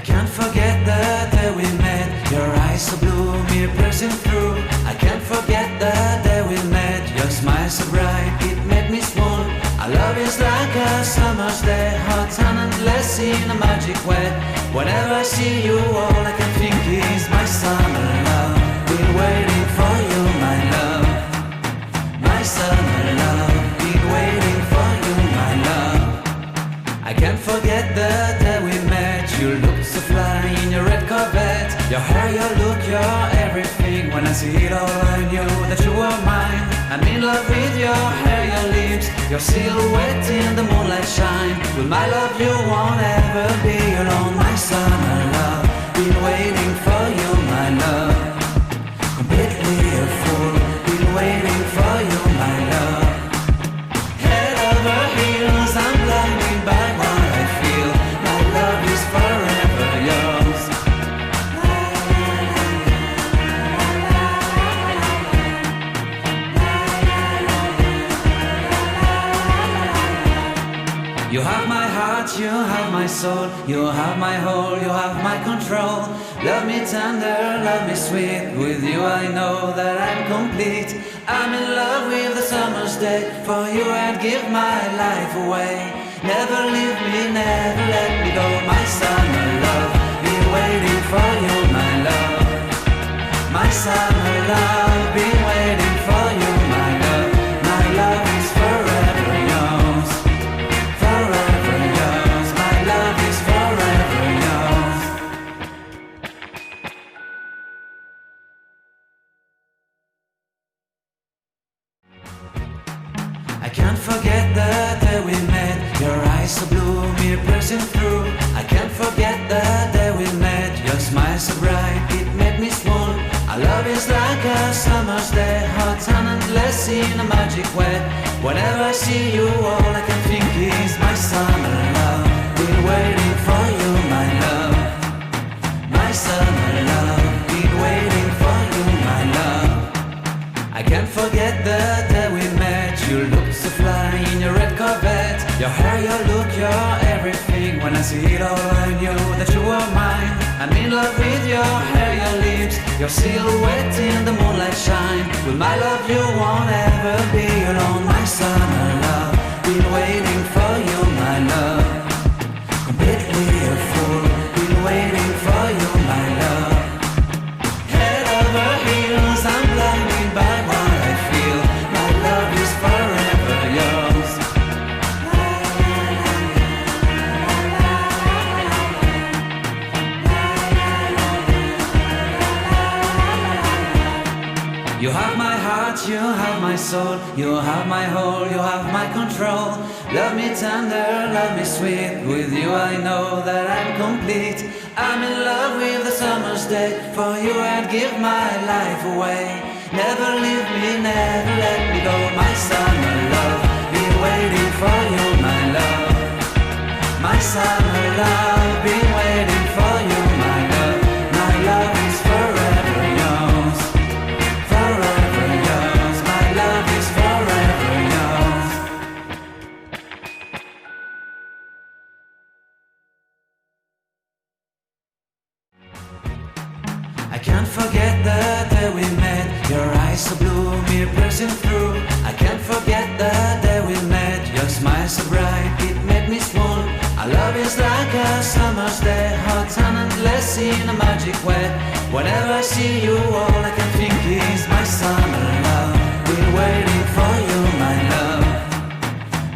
can't forget the day we met. Your eyes so blue, me piercing through. I can't forget the day we met. Your smile so bright, it made me swoon. Our love is like a summer's day, hot and endless in a magic way. Whenever I see you, all I can think is my summer love. Been waiting for you, my love. My summer love. Been waiting for you, my love. I can't forget the day we met. You looked so fly in your red Corvette. Your hair, your look, your everything. When I see it all, I knew that you were mine. I'm in love with your hair, your lips, your silhouette in the moonlight shine. With my love you won't ever be alone. My summer love, been waiting for you, my love. Completely a fool, been waiting for you, my love. Head over heels, I'm blinded by what I feel. My love is forever yours. You have my heart, you have my soul, you have my whole, you have my control. Love me tender, love me sweet. With you I know that I'm complete. I'm in love with the summer's day. For you I'd give my life away. Never leave me, never let me go. My summer love, been waiting for you, my love. My summer love, been waiting for you, my love. My love is forever yours. Forever yours, my love is forever yours. I can't forget the day we met. Your eyes so blue, me piercing through. I can't forget the day we met. Your smile so bright, it made me swoon. Our love is like a summer's day, hot and endless in a magic way. Whenever I see you, all I can think is my summer love. Been waiting for you, my love. My summer love. Been waiting for you, my love. I can't forget the day we met. You looked so fly in your red Corvette. Your hair, your look, your everything. When I see it all, I knew that you were mine. I'm in love with your hair, your lips, your silhouette in the moonlight shine. With my love you won't ever be alone. My summer love, been waiting for you, my love. Completely a fool, been waiting for you, my love. Head over heels, I'm blinded by what I feel. My love is forever yours. You have my heart, you have my soul, you have my whole, you have my control. Love me tender, love me sweet. With you I know that I'm complete. I'm in love with the summer's day. For you I'd give my life away. Never leave me, never let me go. My summer love, been waiting for you, my love. My summer love, been waiting for you, my love. My love is forever yours. Forever yours, my love is forever yours. I can't forget the day we met. Your eyes so blue, me piercing through. I can't forget the day we met. Your smile so bright, it made me swoon. Our love is like a summer's day, hot and endless in a magic way. Whenever I see you, all I can think is my summer love. Been waiting for you, my love.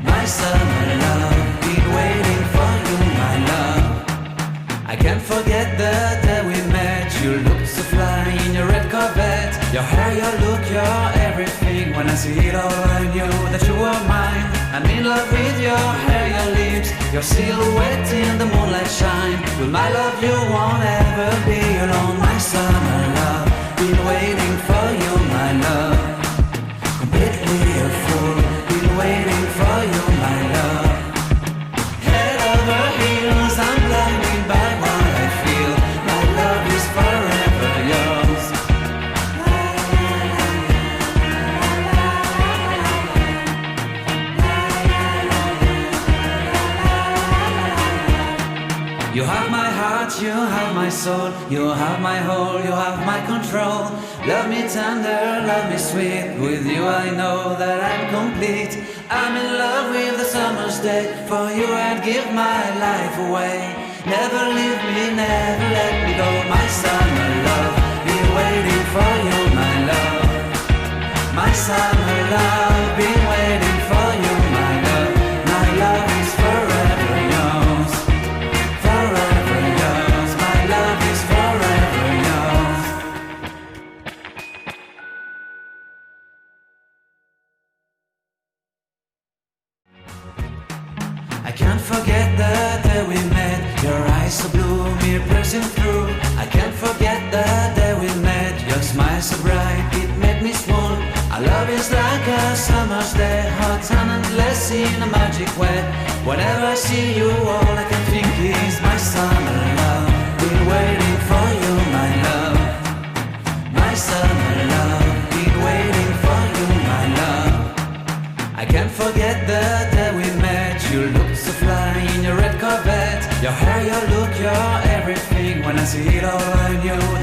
My summer love. Been waiting for you, my love. I can't forget the day we met. You looked so fly in your red Corvette. Your hair, your look, your everything. When I see it all, I knew that you were mine. I'm in love with your hair, your lips, your silhouette in the moonlight shine. With my love you won't ever be alone. My summer love, been waiting for you, my love. Completely a fool, been waiting for you, my love. Head over heels, I'm blinded by what I feel. My love is forever yours. You have my heart, you have my soul, you have my whole, you have my control. Love me tender, love me sweet, with you I know that I'm complete. I'm in love with the summer's day, for you I'd give my life away. Never leave me, never let me go, my summer love, been waiting for you, my love. My summer love, been waiting for you, my love. My love is forever yours, forever yours. My love is forever yours. I can't forget the day we met. Your eyes so blue, me piercing through. I can't forget the day we met. Your smile so bright, it made me swoon. Our love is like a summer's day, hot and endless in a magic way. Whenever I see you, all I can think is my summer love. Been waiting for you, my love. My summer love, been waiting for you, my love. I can't forget the day we met. You looked so fly in your red Corvette. Your hair, your look, your everything. When I see it all, I knew that